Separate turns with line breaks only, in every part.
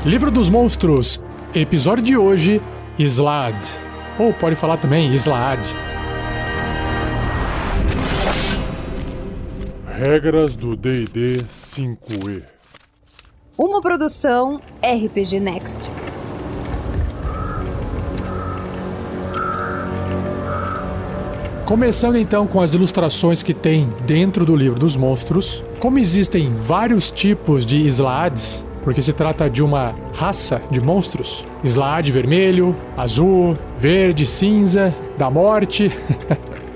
Livro dos Monstros, episódio de hoje, Islad. Ou pode falar também Islaad.
Regras do D&D 5e.
Uma produção RPG Next.
Começando então com as ilustrações que tem dentro do Livro dos Monstros. Como existem vários tipos de Islaads, porque se trata de uma raça de monstros, Islaad vermelho, azul, verde, cinza, da morte,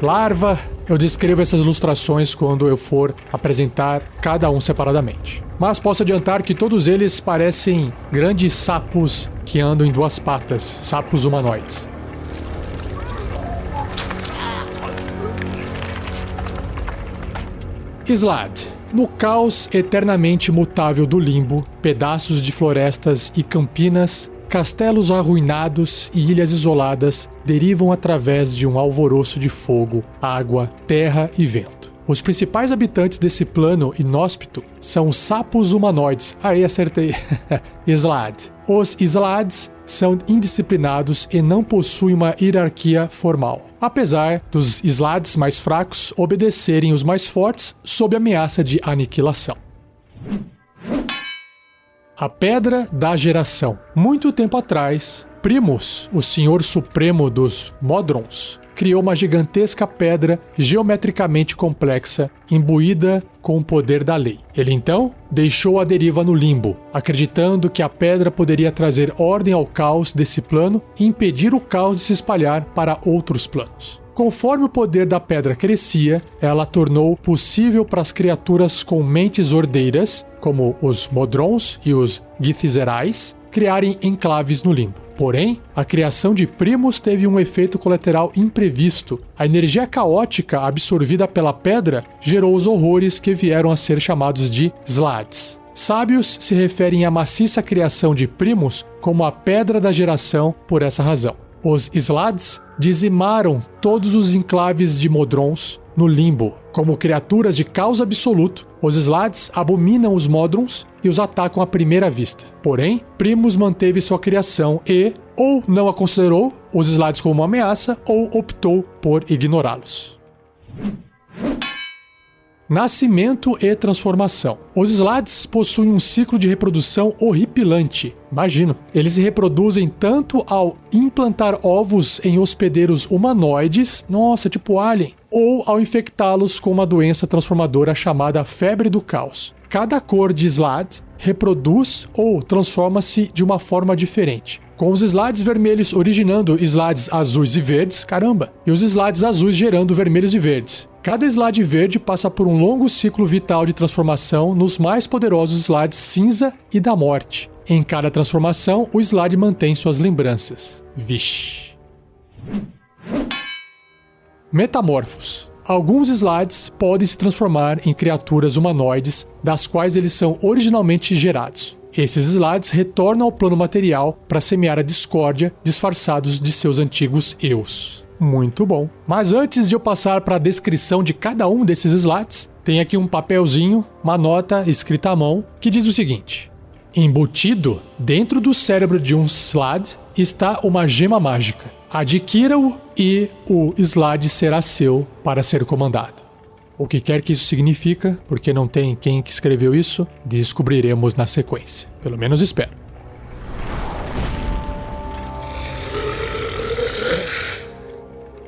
larva, eu descrevo essas ilustrações quando eu for apresentar cada um separadamente. Mas posso adiantar que todos eles parecem grandes sapos que andam em duas patas, sapos humanoides. Islad. No caos eternamente mutável do limbo, pedaços de florestas e campinas, castelos arruinados e ilhas isoladas derivam através de um alvoroço de fogo, água, terra e vento. Os principais habitantes desse plano inóspito são os sapos humanoides. Aí acertei. Islad. Os Islaads são indisciplinados e não possuem uma hierarquia formal, apesar dos Islaads mais fracos obedecerem os mais fortes sob ameaça de aniquilação. A Pedra da Geração. Muito tempo atrás, Primus, o senhor supremo dos Modrons, criou uma gigantesca pedra geometricamente complexa, imbuída com o poder da lei. Ele então deixou a deriva no limbo, acreditando que a pedra poderia trazer ordem ao caos desse plano e impedir o caos de se espalhar para outros planos. Conforme o poder da pedra crescia, ela tornou possível para as criaturas com mentes ordeiras, como os Modrons e os Githzerais, criarem enclaves no limbo. Porém, a criação de Primus teve um efeito colateral imprevisto. A energia caótica absorvida pela pedra gerou os horrores que vieram a ser chamados de Slaads. Sábios se referem à maciça criação de Primus como a Pedra da Geração por essa razão. Os Slaads dizimaram todos os enclaves de Modrons no limbo. Como criaturas de caos absoluto, os Slaads abominam os Modrons e os atacam à primeira vista. Porém, Primus manteve sua criação e, ou não a considerou os Slaads como uma ameaça, ou optou por ignorá-los. Nascimento e transformação. Os Slaads possuem um ciclo de reprodução horripilante. Imagino. Eles se reproduzem tanto ao implantar ovos em hospedeiros humanoides, nossa, tipo alien, ou ao infectá-los com uma doença transformadora chamada febre do caos. Cada cor de Slaad reproduz ou transforma-se de uma forma diferente, com os Slaads vermelhos originando Slaads azuis e verdes, caramba, e os Slaads azuis gerando vermelhos e verdes. Cada Slaad verde passa por um longo ciclo vital de transformação nos mais poderosos Slaads cinza e da morte. Em cada transformação, o Slaad mantém suas lembranças. Vixe. Metamorfos. Alguns Slaads podem se transformar em criaturas humanoides, das quais eles são originalmente gerados. Esses Slaads retornam ao plano material para semear a discórdia, disfarçados de seus antigos eus. Muito bom. Mas antes de eu passar para a descrição de cada um desses Slaads, tem aqui um papelzinho, uma nota escrita à mão, que diz o seguinte: embutido dentro do cérebro de um Slaad está uma gema mágica. Adquira-o e o Slaad será seu para ser comandado. O que quer que isso significa, porque não tem quem que escreveu isso, descobriremos na sequência. Pelo menos espero.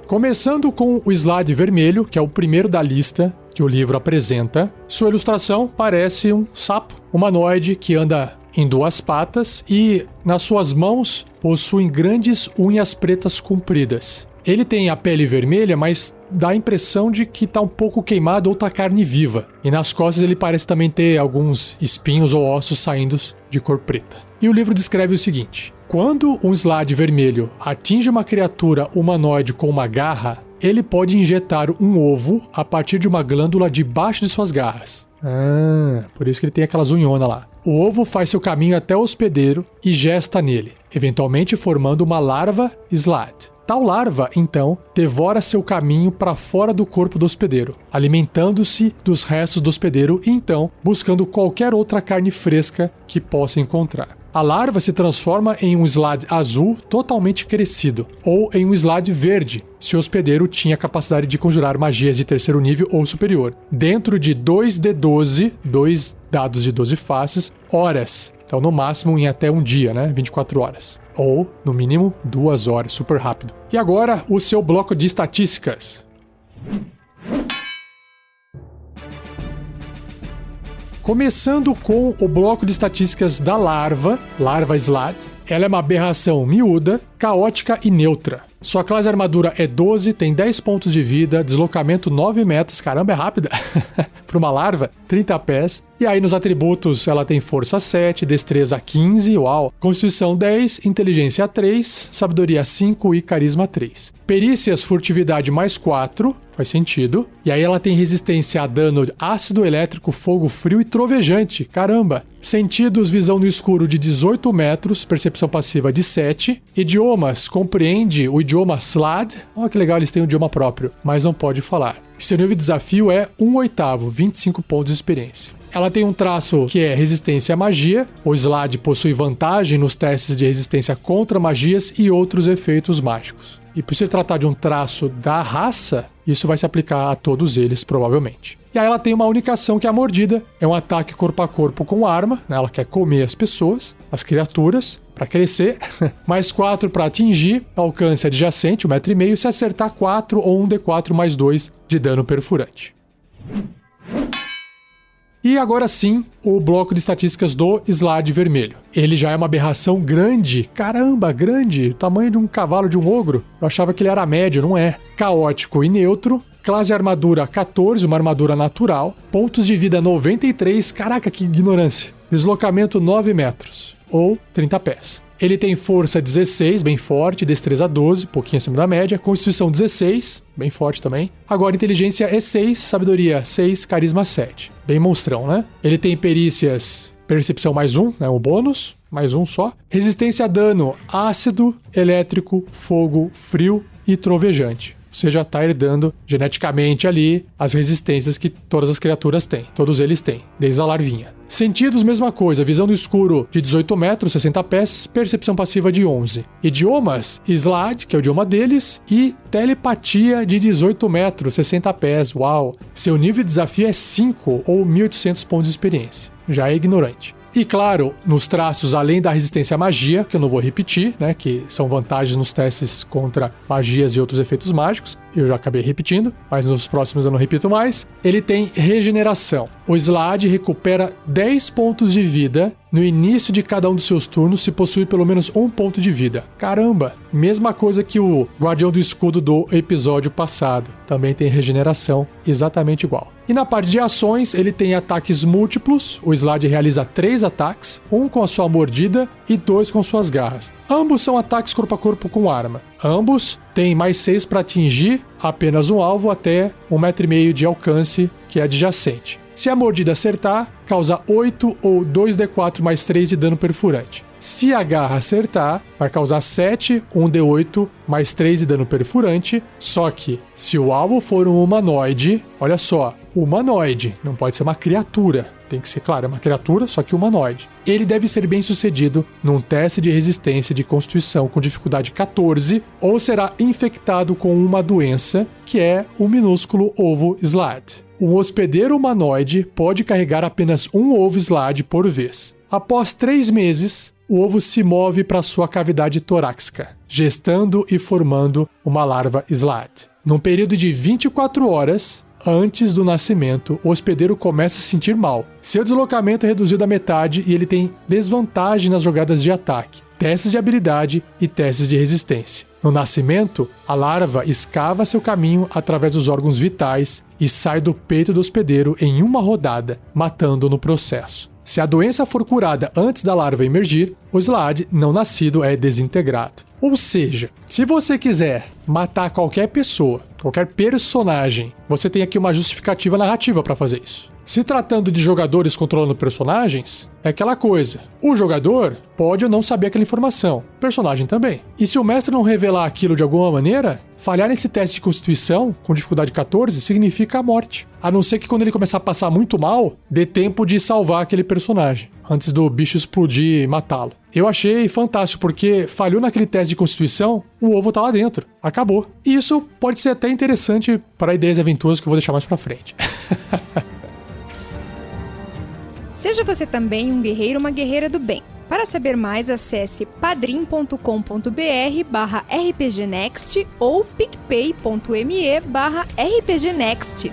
Começando com o Slaad vermelho, que é o primeiro da lista que o livro apresenta. Sua ilustração parece um sapo humanoide que anda em duas patas e, nas suas mãos, possuem grandes unhas pretas compridas. Ele tem a pele vermelha, mas dá a impressão de que está um pouco queimado ou está carne viva. E nas costas ele parece também ter alguns espinhos ou ossos saindo de cor preta. E o livro descreve o seguinte: quando um Slaad vermelho atinge uma criatura humanoide com uma garra, ele pode injetar um ovo a partir de uma glândula debaixo de suas garras. Por isso que ele tem aquelas unhonas lá. O ovo faz seu caminho até o hospedeiro e gesta nele, eventualmente formando uma larva Slaad. Tal larva, então, devora seu caminho para fora do corpo do hospedeiro, alimentando-se dos restos do hospedeiro e, então, buscando qualquer outra carne fresca que possa encontrar. a larva se transforma em um Slade azul totalmente crescido, ou em um Slade verde, se o hospedeiro tinha capacidade de conjurar magias de terceiro nível ou superior, dentro de 2d12, 2 dados de 12 faces, horas. Então, no máximo, em até um dia, né? 24 horas. Ou, no mínimo, 2 horas, super rápido. E agora, o seu bloco de estatísticas. Começando com o bloco de estatísticas da larva Slade. Ela é uma aberração miúda, caótica e neutra. Sua classe de armadura é 12, tem 10 pontos de vida, deslocamento 9 metros, caramba, é rápida, para uma larva, 30 pés. E aí nos atributos ela tem força 7, destreza 15, uau, constituição 10, inteligência 3, sabedoria 5 e carisma 3. Perícias, furtividade mais 4, faz sentido. E aí ela tem resistência a dano ácido, elétrico, fogo, frio e trovejante, caramba. Sentidos, visão no escuro de 18 metros, percepção passiva de 7. Idiomas, compreende o idioma Slade. Olha que legal, eles têm um idioma próprio, mas não pode falar. Seu nível de desafio é 1/8, 25 pontos de experiência. Ela tem um traço que é resistência à magia. O Slade possui vantagem nos testes de resistência contra magias e outros efeitos mágicos. E por se tratar de um traço da raça, isso vai se aplicar a todos eles, provavelmente. E aí ela tem uma única ação que é a mordida. É um ataque corpo a corpo com arma, né? Ela quer comer as pessoas, as criaturas, para crescer. Mais 4 para atingir, alcance adjacente, 1,5 m, se acertar 4 ou 1d4 mais 2 de dano perfurante. E agora sim, o bloco de estatísticas do Slade vermelho. Ele já é uma aberração grande, caramba, grande, tamanho de um cavalo de um ogro. Eu achava que ele era médio, não é. Caótico e neutro. Classe de armadura 14, uma armadura natural. Pontos de vida 93, caraca, que ignorância. Deslocamento 9 metros, ou 30 pés. Ele tem força 16, bem forte, destreza 12, pouquinho acima da média, constituição 16, bem forte também. Agora inteligência é 6, sabedoria 6, carisma 7. Bem monstrão, né? Ele tem perícias, percepção mais 1, né, o bônus, mais 1 só. Resistência a dano, ácido, elétrico, fogo, frio e trovejante. Você já está herdando geneticamente ali as resistências que todas as criaturas têm. Todos eles têm, desde a larvinha. Sentidos, mesma coisa. Visão no escuro de 18 metros, 60 pés. Percepção passiva de 11. Idiomas, Slade, que é o idioma deles. E telepatia de 18 metros, 60 pés. Uau! Seu nível de desafio é 5 ou 1.800 pontos de experiência. Já é ignorante. E claro, nos traços, além da resistência à magia, que eu não vou repetir, né, que são vantagens nos testes contra magias e outros efeitos mágicos, eu já acabei repetindo, mas nos próximos eu não repito mais, ele tem regeneração. O Slade recupera 10 pontos de vida no início de cada um dos seus turnos se possui pelo menos 1 ponto de vida. Caramba! Mesma coisa que o Guardião do Escudo do episódio passado. Também tem regeneração, exatamente igual. E na parte de ações, ele tem ataques múltiplos. O Slade realiza 3 ataques, 1 com a sua mordida e 2 com suas garras. Ambos são ataques corpo a corpo com arma. Ambos têm mais 6 para atingir apenas um alvo até 1,5 m de alcance, que é adjacente. Se a mordida acertar, causa 8 ou 2d4 mais 3 de dano perfurante. Se a garra acertar, vai causar 7, 1d8 mais 3 de dano perfurante. Só que, se o alvo for um humanoide, olha só, humanoide, não pode ser uma criatura. Tem que ser, claro, é uma criatura, só que humanoide. Ele deve ser bem sucedido num teste de resistência de constituição com dificuldade 14 ou será infectado com uma doença, que é o minúsculo ovo Slade. Um hospedeiro humanoide pode carregar apenas um ovo Slade por vez. Após 3 meses, o ovo se move para sua cavidade torácica, gestando e formando uma larva Slade. Num período de 24 horas, antes do nascimento, o hospedeiro começa a se sentir mal. Seu deslocamento é reduzido à metade e ele tem desvantagem nas jogadas de ataque, testes de habilidade e testes de resistência. No nascimento, a larva escava seu caminho através dos órgãos vitais e sai do peito do hospedeiro em uma rodada, matando-o no processo. Se a doença for curada antes da larva emergir, o Slade não nascido é desintegrado. Ou seja, se você quiser matar qualquer pessoa, qualquer personagem, você tem aqui uma justificativa narrativa para fazer isso. Se tratando de jogadores controlando personagens, é aquela coisa. O jogador pode ou não saber aquela informação, o personagem também. E se o mestre não revelar aquilo de alguma maneira, falhar nesse teste de constituição, com dificuldade 14, significa a morte. A não ser que quando ele começar a passar muito mal, dê tempo de salvar aquele personagem, antes do bicho explodir e matá-lo. Eu achei fantástico, porque falhou naquele teste de constituição, o ovo tá lá dentro. Acabou. E isso pode ser até interessante para ideias e aventuras que eu vou deixar mais pra frente.
Seja você também um guerreiro ou uma guerreira do bem. Para saber mais, acesse padrim.com.br/rpgnext ou picpay.me/rpgnext.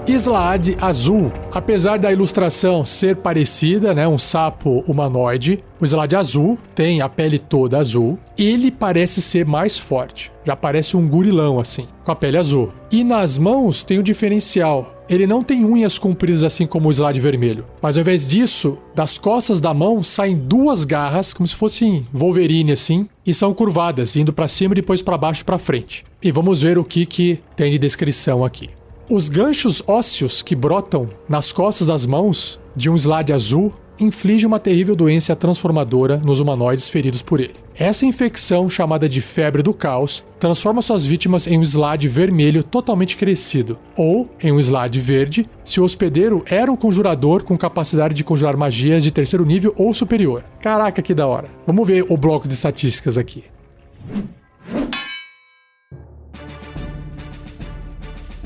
Slade azul. Apesar da ilustração ser parecida, né, um sapo humanoide, o Slade azul tem a pele toda azul. Ele parece ser mais forte. Já parece um gurilão assim, com a pele azul. E nas mãos tem um diferencial. Ele não tem unhas compridas assim como o Slade vermelho. Mas ao invés disso, das costas da mão saem duas garras, como se fossem Wolverine assim, e são curvadas, indo para cima e depois para baixo e para frente. E vamos ver o que tem de descrição aqui. Os ganchos ósseos que brotam nas costas das mãos de um Slade azul infligem uma terrível doença transformadora nos humanoides feridos por ele. Essa infecção, chamada de febre do caos, transforma suas vítimas em um Slade vermelho totalmente crescido, ou em um Slade verde, se o hospedeiro era um conjurador com capacidade de conjurar magias de terceiro nível ou superior. Caraca, que da hora. Vamos ver o bloco de estatísticas aqui.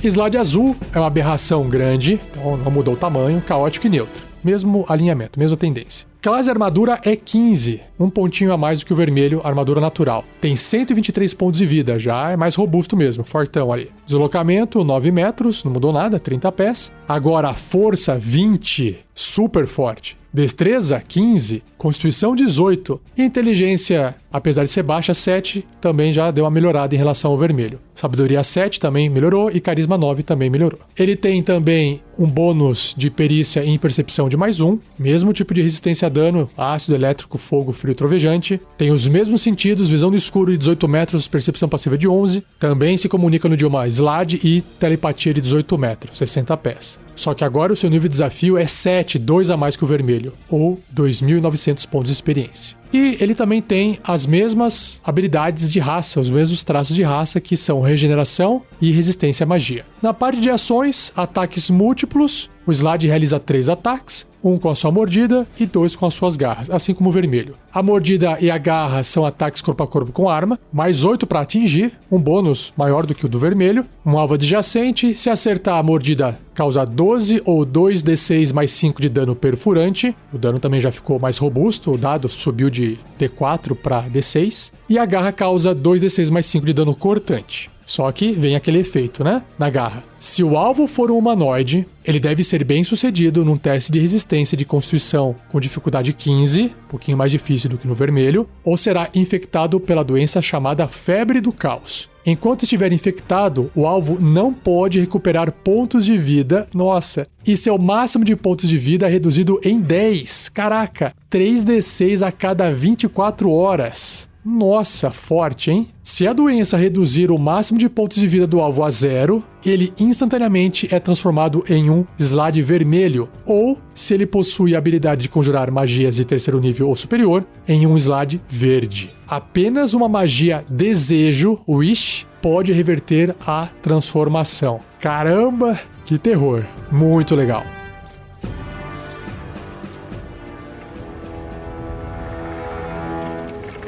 Slade azul é uma aberração grande, então não mudou o tamanho, caótico e neutro. Mesmo alinhamento, mesma tendência. Classe armadura é 15, um pontinho a mais do que o vermelho, armadura natural. Tem 123 pontos de vida, já é mais robusto mesmo, fortão ali. Deslocamento, 9 metros, não mudou nada, 30 pés. Agora, força, 20, super forte. Destreza, 15. Constituição, 18. E inteligência, apesar de ser baixa, 7, também já deu uma melhorada em relação ao vermelho. Sabedoria, 7 também melhorou e carisma, 9 também melhorou. Ele tem também um bônus de perícia em percepção de mais 1. Mesmo tipo de resistência a dano, ácido, elétrico, fogo, frio e trovejante. Tem os mesmos sentidos, visão no escuro de 18 metros, percepção passiva de 11. Também se comunica no idioma Slade e telepatia de 18 metros, 60 pés. Só que agora o seu nível de desafio é 7, 2 a mais que o vermelho, ou 2.900 pontos de experiência. E ele também tem as mesmas habilidades de raça, os mesmos traços de raça, que são regeneração e resistência à magia. Na parte de ações, ataques múltiplos, o Slade realiza 3 ataques, 1 com a sua mordida e 2 com as suas garras, assim como o vermelho. A mordida e a garra são ataques corpo a corpo com arma, mais 8 para atingir, um bônus maior do que o do vermelho. Um alvo adjacente, se acertar a mordida, causa 12 ou 2d6 mais 5 de dano perfurante. O dano também já ficou mais robusto, o dado subiu de D4 para D6. E a garra causa 2d6 mais 5 de dano cortante. Só que vem aquele efeito, né? Na garra. Se o alvo for um humanoide, ele deve ser bem sucedido num teste de resistência de constituição com dificuldade 15, um pouquinho mais difícil do que no vermelho, ou será infectado pela doença chamada febre do caos. Enquanto estiver infectado, o alvo não pode recuperar pontos de vida. Nossa! E seu máximo de pontos de vida é reduzido em 10. Caraca! 3d6 a cada 24 horas. Nossa, forte, hein? Se a doença reduzir o máximo de pontos de vida do alvo a 0, ele instantaneamente é transformado em um Slade vermelho, ou, se ele possui a habilidade de conjurar magias de terceiro nível ou superior, em um Slade verde. Apenas uma magia desejo, Wish, pode reverter a transformação. Caramba, que terror! Muito legal.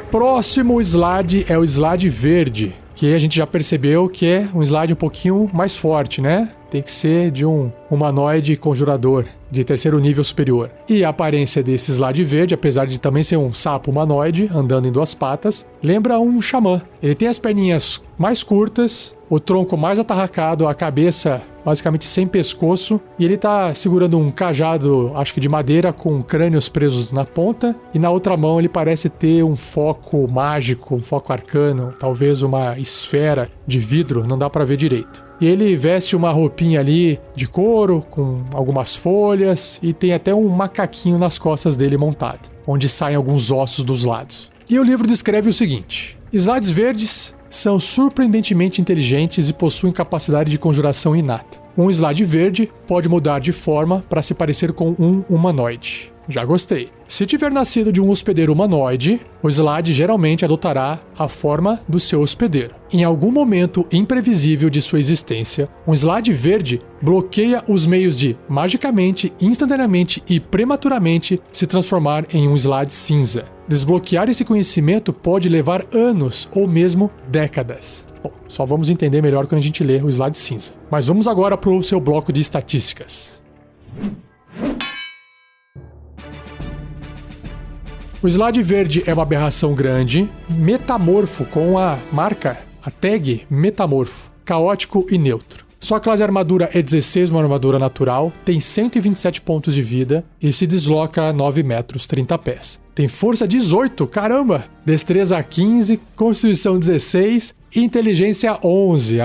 Próximo Slade é o Slade verde, que a gente já percebeu que é um Slade um pouquinho mais forte, né? Tem que ser de um humanoide conjurador de terceiro nível superior. E a aparência desse Slade verde, apesar de também ser um sapo humanoide andando em 2 patas, lembra um xamã. Ele tem as perninhas mais curtas, o tronco mais atarracado, a cabeça basicamente sem pescoço, e ele tá segurando um cajado, acho que de madeira, com crânios presos na ponta, e na outra mão ele parece ter um foco mágico, um foco arcano, talvez uma esfera de vidro, não dá pra ver direito. E ele veste uma roupinha ali de couro, com algumas folhas, e tem até um macaquinho nas costas dele montado, onde saem alguns ossos dos lados. E o livro descreve o seguinte: Slades verdes são surpreendentemente inteligentes e possuem capacidade de conjuração inata. Um Slade verde pode mudar de forma para se parecer com um humanoide. Já gostei. Se tiver nascido de um hospedeiro humanoide, o Slade geralmente adotará a forma do seu hospedeiro. Em algum momento imprevisível de sua existência, um Slade verde bloqueia os meios de, magicamente, instantaneamente e prematuramente, se transformar em um Slade cinza. Desbloquear esse conhecimento pode levar anos ou mesmo décadas. Bom, só vamos entender melhor quando a gente ler o Slade cinza. Mas vamos agora para o seu bloco de estatísticas. O Slade verde é uma aberração grande, metamorfo com a tag metamorfo, caótico e neutro. Sua classe armadura é 16, uma armadura natural, tem 127 pontos de vida e se desloca a 9 metros, 30 pés. Tem força 18, caramba! Destreza 15, constituição 16 e inteligência 11.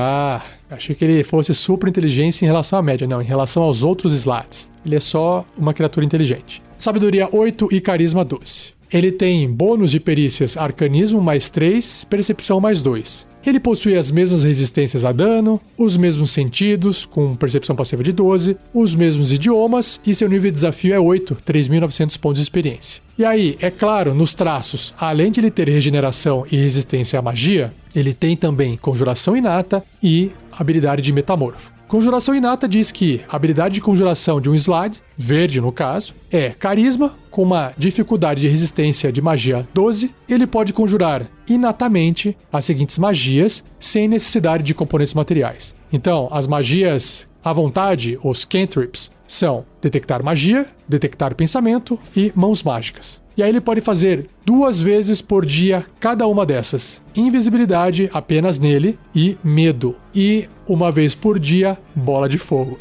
Achei que ele fosse super inteligência em relação à média. Não, em relação aos outros Slades. Ele é só uma criatura inteligente. Sabedoria 8 e carisma 12. Ele tem bônus de perícias arcanismo mais 3, percepção mais 2. Ele possui as mesmas resistências a dano, os mesmos sentidos, com percepção passiva de 12, os mesmos idiomas e seu nível de desafio é 8, 3.900 pontos de experiência. E aí, é claro, nos traços, além de ele ter regeneração e resistência à magia, ele tem também conjuração inata e habilidade de metamorfo. Conjuração inata diz que a habilidade de conjuração de um Slade, verde no caso, é carisma, com uma dificuldade de resistência de magia 12. Ele pode conjurar inatamente as seguintes magias, sem necessidade de componentes materiais. Então, as magias à vontade, os cantrips, são detectar magia, detectar pensamento e mãos mágicas. E aí ele pode fazer 2 vezes por dia cada uma dessas. Invisibilidade apenas nele e medo. E 1 vez por dia, bola de fogo.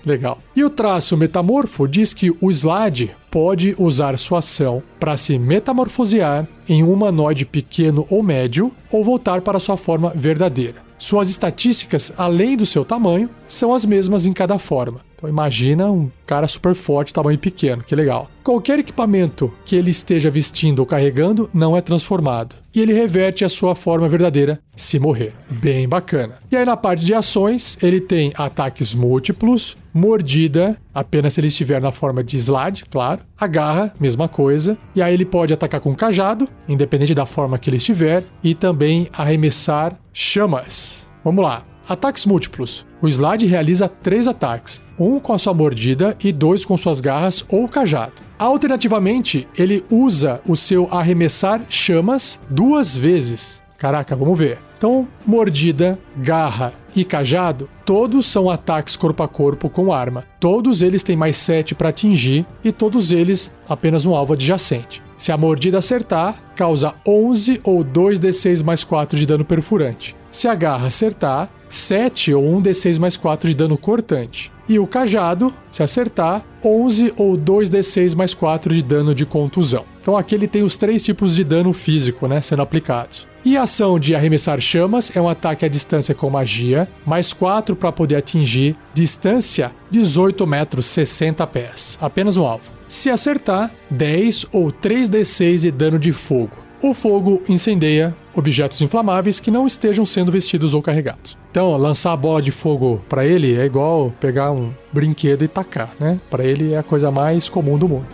Legal. E o traço metamorfo diz que o Slade pode usar sua ação para se metamorfosear em um humanoide pequeno ou médio ou voltar para sua forma verdadeira. Suas estatísticas, além do seu tamanho, são as mesmas em cada forma. Então imagina um cara super forte, tamanho pequeno, que legal. Qualquer equipamento que ele esteja vestindo ou carregando não é transformado. E ele reverte a sua forma verdadeira se morrer. Bem bacana. E aí na parte de ações, ele tem ataques múltiplos, mordida, apenas se ele estiver na forma de Slade, claro. Agarra, mesma coisa. E aí ele pode atacar com cajado, independente da forma que ele estiver. E também arremessar chamas. Vamos lá. Ataques múltiplos. O Slade realiza 3 ataques, 1 com a sua mordida e 2 com suas garras ou cajado. Alternativamente, ele usa o seu arremessar chamas 2 vezes. Caraca, vamos ver. Então, mordida, garra e cajado, todos são ataques corpo a corpo com arma. Todos eles têm mais 7 para atingir e todos eles apenas um alvo adjacente. Se a mordida acertar, causa 11 ou 2d6 mais 4 de dano perfurante. Se a garra acertar, 7 ou 1d6 mais 4 de dano cortante. E o cajado, se acertar, 11 ou 2d6 mais 4 de dano de contusão. Então aqui ele tem os 3 tipos de dano físico, sendo aplicados. E a ação de arremessar chamas é um ataque à distância com magia, mais 4 para poder atingir distância 18 metros, 60 pés. Apenas um alvo. Se acertar, 10 ou 3d6 de dano de fogo. O fogo incendeia objetos inflamáveis que não estejam sendo vestidos ou carregados. Então, lançar a bola de fogo para ele é igual pegar um brinquedo e tacar, Para ele é a coisa mais comum do mundo.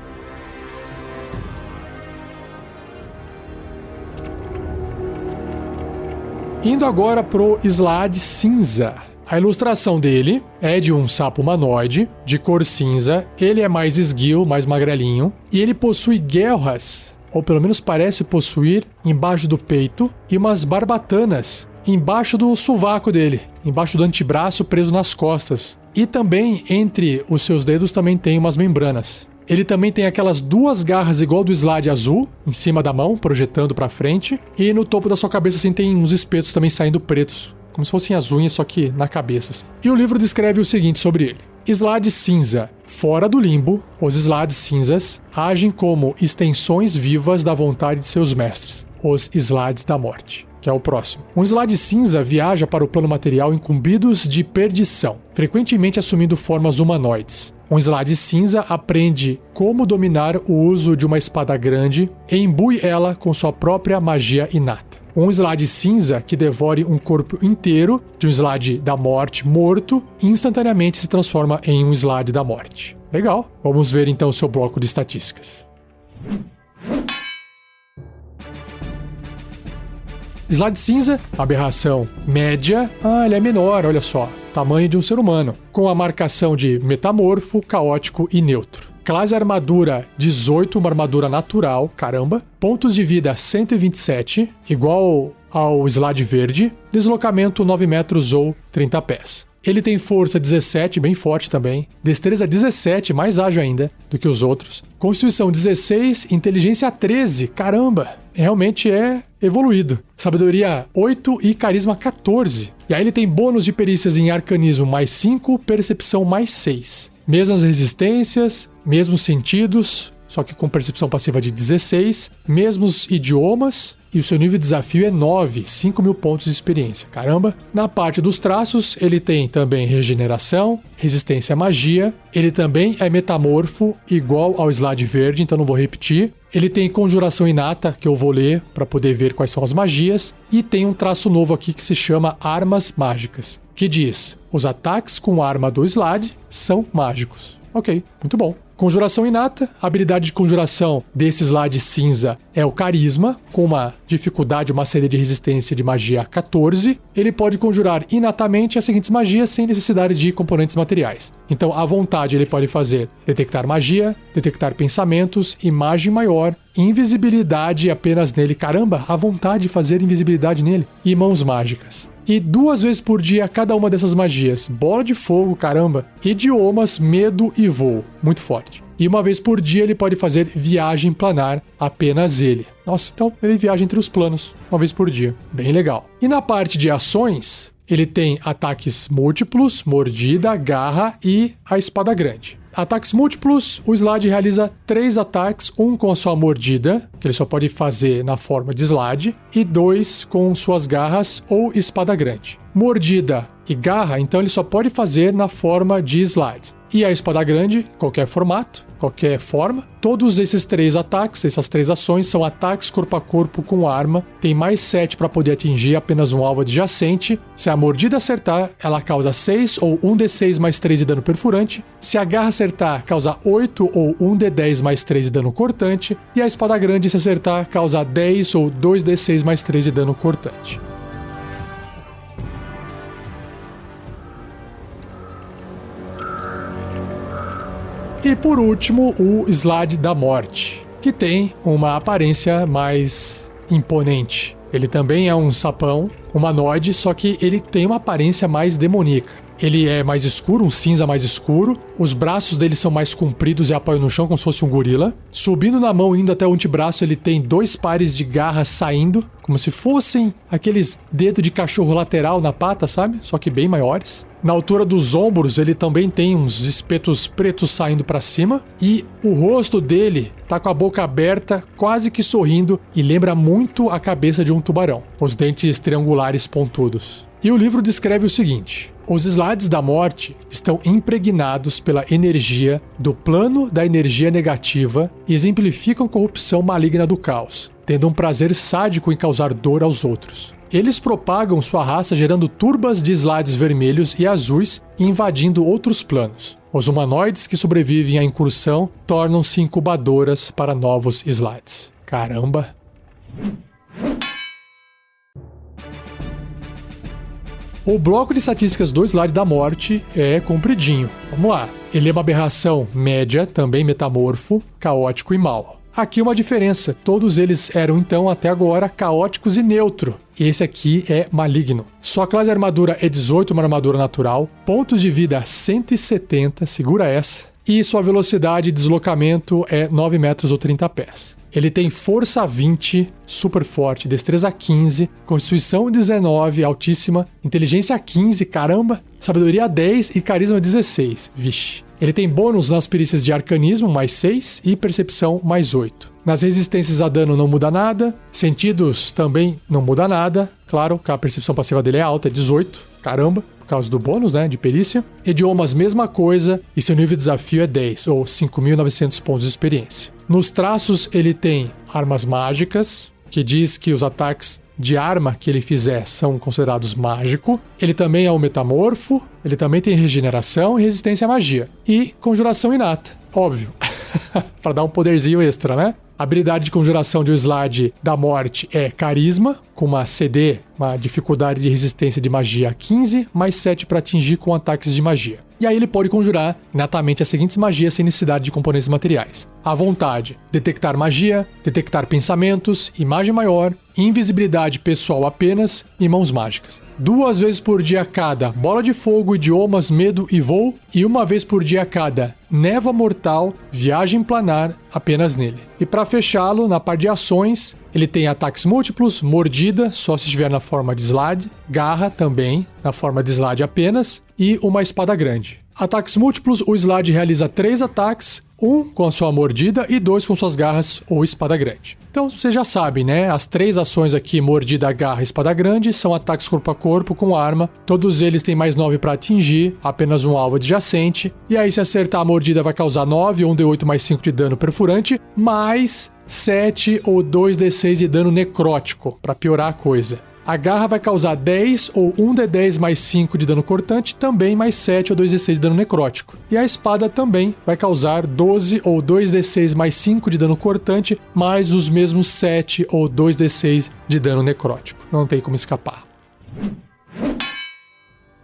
Indo agora pro Slade cinza. A ilustração dele é de um sapo humanoide, de cor cinza. Ele é mais esguio, mais magrelinho. E ele possui guelras, ou pelo menos parece possuir, embaixo do peito. E umas barbatanas embaixo do sovaco dele, embaixo do antebraço preso nas costas. E também entre os seus dedos também tem umas membranas. Ele também tem aquelas 2 garras igual do Slade azul, em cima da mão, projetando pra frente. E no topo da sua cabeça, assim, tem uns espetos também saindo pretos. Como se fossem as unhas, só que na cabeça, assim. E o livro descreve o seguinte sobre ele. Slade cinza. Fora do limbo, os Slades cinzas agem como extensões vivas da vontade de seus mestres, os Slades da morte, que é o próximo. Um Slade cinza viaja para o plano material incumbidos de perdição, frequentemente assumindo formas humanoides. Um Slade cinza aprende como dominar o uso de uma espada grande e imbui ela com sua própria magia inata. Um slide cinza que devore um corpo inteiro de um slide da morte morto instantaneamente se transforma em um slide da morte. Legal. Vamos ver então o seu bloco de estatísticas. Slide cinza, aberração média. Ele é menor, olha só. Tamanho de um ser humano. Com a marcação de metamorfo, caótico e neutro. Classe armadura 18, uma armadura natural, caramba. Pontos de vida 127, igual ao slide verde. Deslocamento 9 metros ou 30 pés. Ele tem força 17, bem forte também. Destreza 17, mais ágil ainda do que os outros. Constituição 16, inteligência 13, caramba. Realmente é evoluído. Sabedoria 8 e carisma 14. E aí ele tem bônus de perícias em arcanismo mais 5, percepção mais 6. Mesmas resistências, mesmos sentidos, só que com percepção passiva de 16, mesmos idiomas, e o seu nível de desafio é 9, 5.000 pontos de experiência. Caramba! Na parte dos traços, ele tem também regeneração, resistência à magia, ele também é metamorfo, igual ao slide verde, então não vou repetir. Ele tem conjuração inata, que eu vou ler para poder ver quais são as magias, e tem um traço novo aqui que se chama Armas Mágicas, que diz: os ataques com arma do slide são mágicos. Ok, muito bom. Conjuração inata, a habilidade de conjuração desse slide cinza é o carisma, com uma dificuldade, uma série de resistência de magia 14. Ele pode conjurar inatamente as seguintes magias sem necessidade de componentes materiais. Então, à vontade, ele pode fazer detectar magia, detectar pensamentos, imagem maior, invisibilidade apenas nele. Caramba, à vontade de fazer invisibilidade nele. E mãos mágicas. E 2 vezes por dia cada uma dessas magias. Bola de fogo, caramba. Idiomas, medo e voo. Muito forte. E 1 vez por dia ele pode fazer viagem planar, apenas ele. Nossa, então ele viaja entre os planos 1 vez por dia. Bem legal. E na parte de ações, ele tem ataques múltiplos, mordida, garra e a espada grande. Ataques múltiplos, o slide realiza 3 ataques, um com a sua mordida, que ele só pode fazer na forma de slide, e 2 com suas garras ou espada grande. Mordida e garra, então ele só pode fazer na forma de slide. E a espada grande, qualquer formato, qualquer forma. Todos esses 3 ataques, essas 3 ações, são ataques corpo a corpo com arma. Tem mais 7 para poder atingir apenas um alvo adjacente. Se a mordida acertar, ela causa 6 ou 1d6 mais 3 de dano perfurante. Se a garra acertar, causa 8 ou 1d10 mais 3 de dano cortante. E a espada grande, se acertar, causa 10 ou 2d6 mais 3 de dano cortante. E por último, o slide da morte, que tem uma aparência mais imponente. Ele também é um sapão humanoide, só que ele tem uma aparência mais demoníaca. Ele é mais escuro, um cinza mais escuro. Os braços dele são mais compridos e apoiam no chão como se fosse um gorila. Subindo na mão, indo até o antebraço, ele tem 2 pares de garras saindo, como se fossem aqueles dedos de cachorro lateral na pata, sabe? Só que bem maiores. Na altura dos ombros, ele também tem uns espetos pretos saindo para cima. E o rosto dele tá com a boca aberta, quase que sorrindo, e lembra muito a cabeça de um tubarão. Os dentes triangulares pontudos. E o livro descreve o seguinte: os slides da morte estão impregnados pela energia do plano da energia negativa e exemplificam corrupção maligna do caos, tendo um prazer sádico em causar dor aos outros. Eles propagam sua raça gerando turbas de slides vermelhos e azuis e invadindo outros planos. Os humanoides que sobrevivem à incursão tornam-se incubadoras para novos slides. Caramba! O bloco de estatísticas do slide da morte é compridinho. Vamos lá. Ele é uma aberração média, também metamorfo, caótico e mau. Aqui uma diferença. Todos eles eram então até agora caóticos e neutro. Esse aqui é maligno. Sua classe de armadura é 18, uma armadura natural. Pontos de vida 170, segura essa. E sua velocidade de deslocamento é 9 metros ou 30 pés. Ele tem força 20, super forte, destreza 15, constituição 19, altíssima, inteligência 15, caramba, sabedoria 10 e carisma 16, vixe. Ele tem bônus nas perícias de arcanismo, mais 6, e percepção, mais 8. Nas resistências a dano não muda nada, sentidos também não muda nada, claro que a percepção passiva dele é alta, é 18, caramba, por causa do bônus, né, de perícia. Idiomas, mesma coisa, e seu nível de desafio é 10, ou 5.900 pontos de experiência. Nos traços ele tem armas mágicas, que diz que os ataques de arma que ele fizer são considerados mágico. Ele também é um metamorfo, ele também tem regeneração e resistência à magia. E conjuração inata, óbvio, para dar um poderzinho extra, né? A habilidade de conjuração de um slade da morte é carisma, com uma CD, uma dificuldade de resistência de magia 15, mais 7 para atingir com ataques de magia. E aí ele pode conjurar inatamente as seguintes magias sem necessidade de componentes materiais. À vontade, detectar magia, detectar pensamentos, imagem maior, invisibilidade pessoal apenas e mãos mágicas. 2 vezes por dia cada bola de fogo, idiomas, medo e voo, e 1 vez por dia cada névoa mortal, viagem planar apenas nele. E para fechá-lo, na parte de ações, ele tem ataques múltiplos, mordida, só se estiver na forma de slade, garra também, na forma de slade apenas, e uma espada grande. Ataques múltiplos, o slade realiza 3 ataques, 1 com a sua mordida e 2 com suas garras ou espada grande. Então você já sabe, né? As 3 ações aqui, mordida, garra e espada grande, são ataques corpo a corpo com arma. Todos eles têm mais 9 para atingir, apenas um alvo adjacente. E aí se acertar a mordida vai causar 9 ou 1d8 mais 5 de dano perfurante, mais 7 ou 2d6 de dano necrótico, para piorar a coisa. A garra vai causar 10 ou 1d10 mais 5 de dano cortante, também mais 7 ou 2d6 de dano necrótico. E a espada também vai causar 12 ou 2d6 mais 5 de dano cortante, mais os mesmos 7 ou 2d6 de dano necrótico. Não tem como escapar.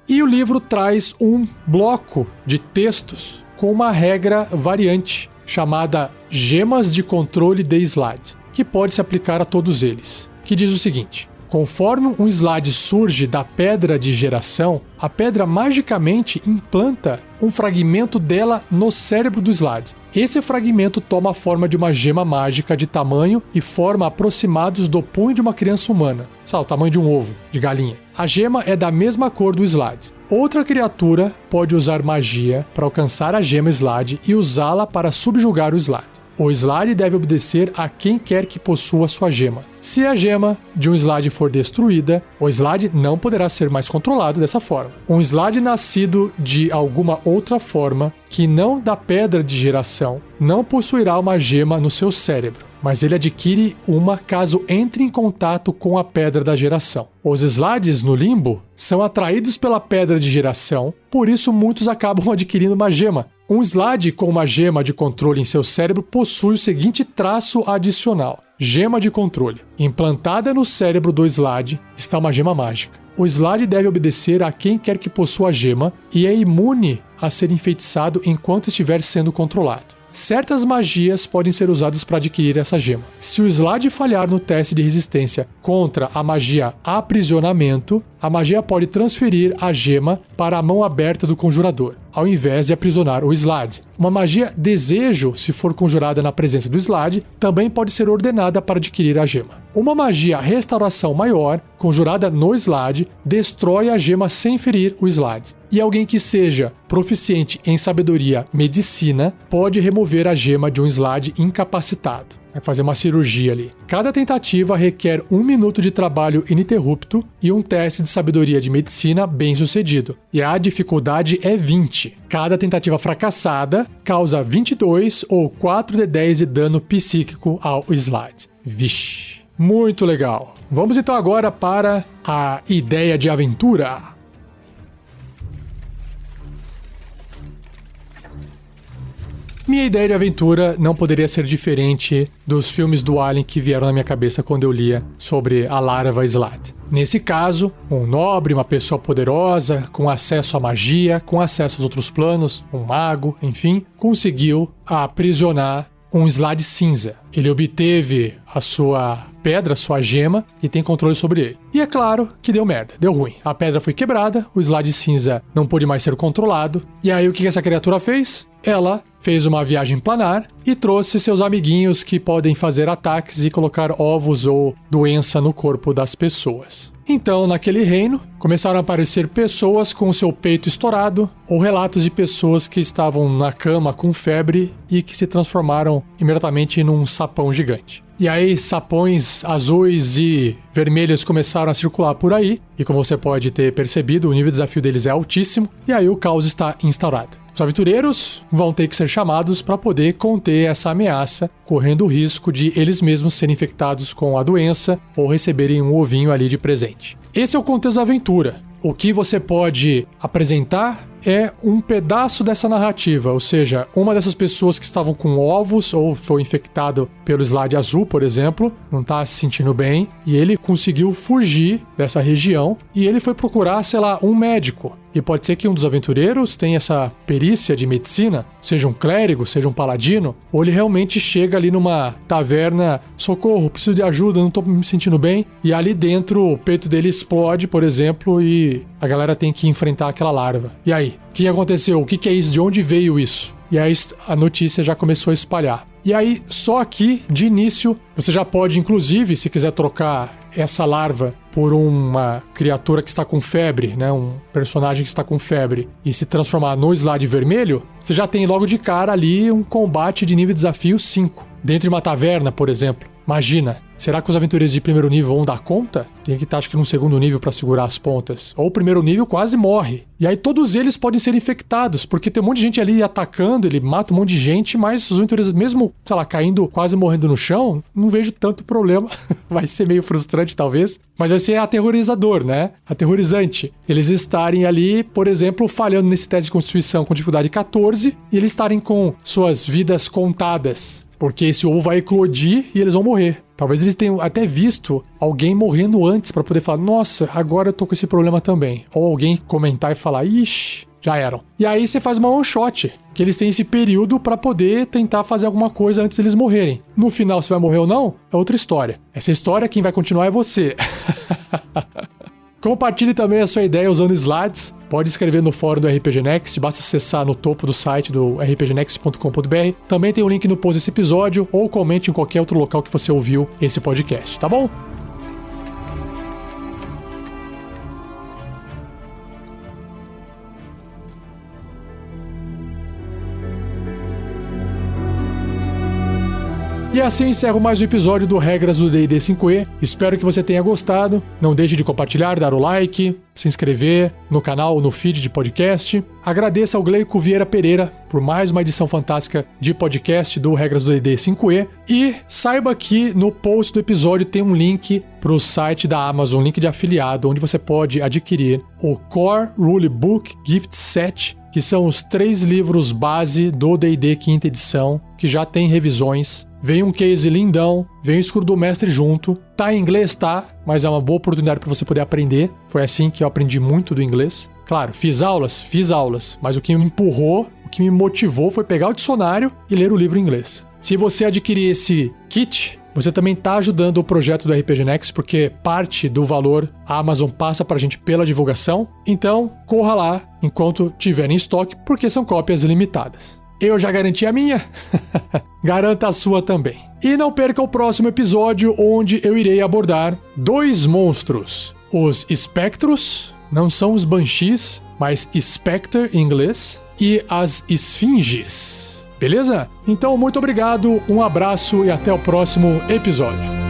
E o livro traz um bloco de textos com uma regra variante, chamada Gemas de Controle de Slade, que pode se aplicar a todos eles, que diz o seguinte: conforme um slade surge da pedra de geração, a pedra magicamente implanta um fragmento dela no cérebro do slade. Esse fragmento toma a forma de uma gema mágica de tamanho e forma aproximados do punho de uma criança humana. Sabe, o tamanho de um ovo de galinha. A gema é da mesma cor do slade. Outra criatura pode usar magia para alcançar a gema slade e usá-la para subjugar o slade. O slade deve obedecer a quem quer que possua sua gema. Se a gema de um slade for destruída, o slade não poderá ser mais controlado dessa forma. Um slade nascido de alguma outra forma, que não da pedra de geração, não possuirá uma gema no seu cérebro, mas ele adquire uma caso entre em contato com a pedra da geração. Os slades no limbo são atraídos pela pedra de geração, por isso muitos acabam adquirindo uma gema. Um slade com uma gema de controle em seu cérebro possui o seguinte traço adicional: gema de controle. Implantada no cérebro do slade está uma gema mágica. O slade deve obedecer a quem quer que possua a gema e é imune a ser enfeitiçado enquanto estiver sendo controlado. Certas magias podem ser usadas para adquirir essa gema. Se o slade falhar no teste de resistência contra a magia aprisionamento, a magia pode transferir a gema para a mão aberta do conjurador, ao invés de aprisionar o slade. Uma magia desejo, se for conjurada na presença do slade, também pode ser ordenada para adquirir a gema. Uma magia restauração maior, conjurada no slade, destrói a gema sem ferir o slade. E alguém que seja proficiente em sabedoria medicina pode remover a gema de um slade incapacitado. Vai fazer uma cirurgia ali. Cada tentativa requer 1 minuto de trabalho ininterrupto e um teste de sabedoria de medicina bem sucedido. E a dificuldade é 20. Cada tentativa fracassada causa 22 ou 4d10 de dano psíquico ao slade. Vixe, muito legal. Vamos então agora para a ideia de aventura. Minha ideia de aventura não poderia ser diferente dos filmes do Alien que vieram na minha cabeça quando eu lia sobre a larva Slade. Nesse caso, um nobre, uma pessoa poderosa, com acesso à magia, com acesso aos outros planos, um mago, enfim, conseguiu aprisionar um Slade cinza. Ele obteve a sua pedra, sua gema, e tem controle sobre ele. E é claro que deu merda, deu ruim. A pedra foi quebrada, o Slade cinza não pôde mais ser controlado. E aí o que essa criatura fez? Ela fez uma viagem planar e trouxe seus amiguinhos que podem fazer ataques e colocar ovos ou doença no corpo das pessoas. Então, naquele reino, começaram a aparecer pessoas com o seu peito estourado ou relatos de pessoas que estavam na cama com febre e que se transformaram imediatamente num sapão gigante. E aí, sapões azuis e vermelhos começaram a circular por aí, e como você pode ter percebido, o nível de desafio deles é altíssimo, e aí o caos está instaurado. os aventureiros vão ter que ser chamados para poder conter essa ameaça, correndo o risco de eles mesmos serem infectados com a doença ou receberem um ovinho ali de presente. Esse é o contexto da aventura. O que você pode apresentar é um pedaço dessa narrativa, ou seja, uma dessas pessoas que estavam com ovos ou foi infectado pelo slide azul, por exemplo, não está se sentindo bem, e ele conseguiu fugir dessa região e ele foi procurar, sei lá, um médico. E pode ser que um dos aventureiros tenha essa perícia de medicina, seja um clérigo, seja um paladino, ou ele realmente chega ali numa taverna, socorro, preciso de ajuda, não tô me sentindo bem, e ali dentro o peito dele explode, por exemplo, e a galera tem que enfrentar aquela larva. E aí? O que aconteceu? O que é isso? De onde veio isso? E aí a notícia já começou a espalhar. E aí, só aqui, de início, você já pode, inclusive, se quiser trocar essa larva por uma criatura que está com febre, né, um personagem que está com febre, e se transformar no slide vermelho, você já tem logo de cara ali um combate de nível desafio 5. Dentro de uma taverna, por exemplo. Imagina, será que os aventureiros de primeiro nível vão dar conta? Tem que estar, acho que, num segundo nível para segurar as pontas. Ou o primeiro nível quase morre. E aí todos eles podem ser infectados, porque tem um monte de gente ali atacando, ele mata um monte de gente, mas os aventureiros, mesmo, sei lá, caindo, quase morrendo no chão, não vejo tanto problema. Vai ser meio frustrante, talvez, mas vai ser aterrorizador, né? Aterrorizante. Eles estarem ali, por exemplo, falhando nesse teste de constituição com dificuldade 14, e eles estarem com suas vidas contadas. Porque esse ovo vai eclodir e eles vão morrer. Talvez eles tenham até visto alguém morrendo antes para poder falar, nossa, agora eu tô com esse problema também. Ou alguém comentar e falar, ixi, já eram. E aí você faz uma one shot, que eles têm esse período para poder tentar fazer alguma coisa antes deles morrerem. No final, se vai morrer ou não, é outra história. Essa história, quem vai continuar é você. Compartilhe também a sua ideia usando slides. Pode escrever no fórum do RPG Next, basta acessar no topo do site do rpgnext.com.br. Também tem um link no post desse episódio ou comente em qualquer outro local que você ouviu esse podcast, tá bom? E assim encerro mais um episódio do Regras do D&D 5e. Espero que você tenha gostado. Não deixe de compartilhar, dar o like, se inscrever no canal, no feed de podcast. Agradeço ao Gleico Vieira Pereira por mais uma edição fantástica de podcast do Regras do D&D 5e. E saiba que no post do episódio tem um link para o site da Amazon, um link de afiliado, onde você pode adquirir o Core Rulebook Gift Set, que são os 3 livros base do D&D 5ª edição, que já tem revisões. Vem um case lindão, vem o escudo do mestre junto. Tá em inglês, tá? Mas é uma boa oportunidade para você poder aprender. Foi assim que eu aprendi muito do inglês. Claro, fiz aulas, mas o que me empurrou, o que me motivou foi pegar o dicionário e ler o livro em inglês. Se você adquirir esse kit, você também está ajudando o projeto do RPG Next, porque parte do valor a Amazon passa para a gente pela divulgação. Então, corra lá enquanto tiver em estoque, porque são cópias limitadas. Eu já garanti a minha, garanta a sua também. E não perca o próximo episódio, onde eu irei abordar 2 monstros. Os espectros, não são os banshees, mas spectre em inglês, e as esfinges. Beleza? Então, muito obrigado, um abraço e até o próximo episódio.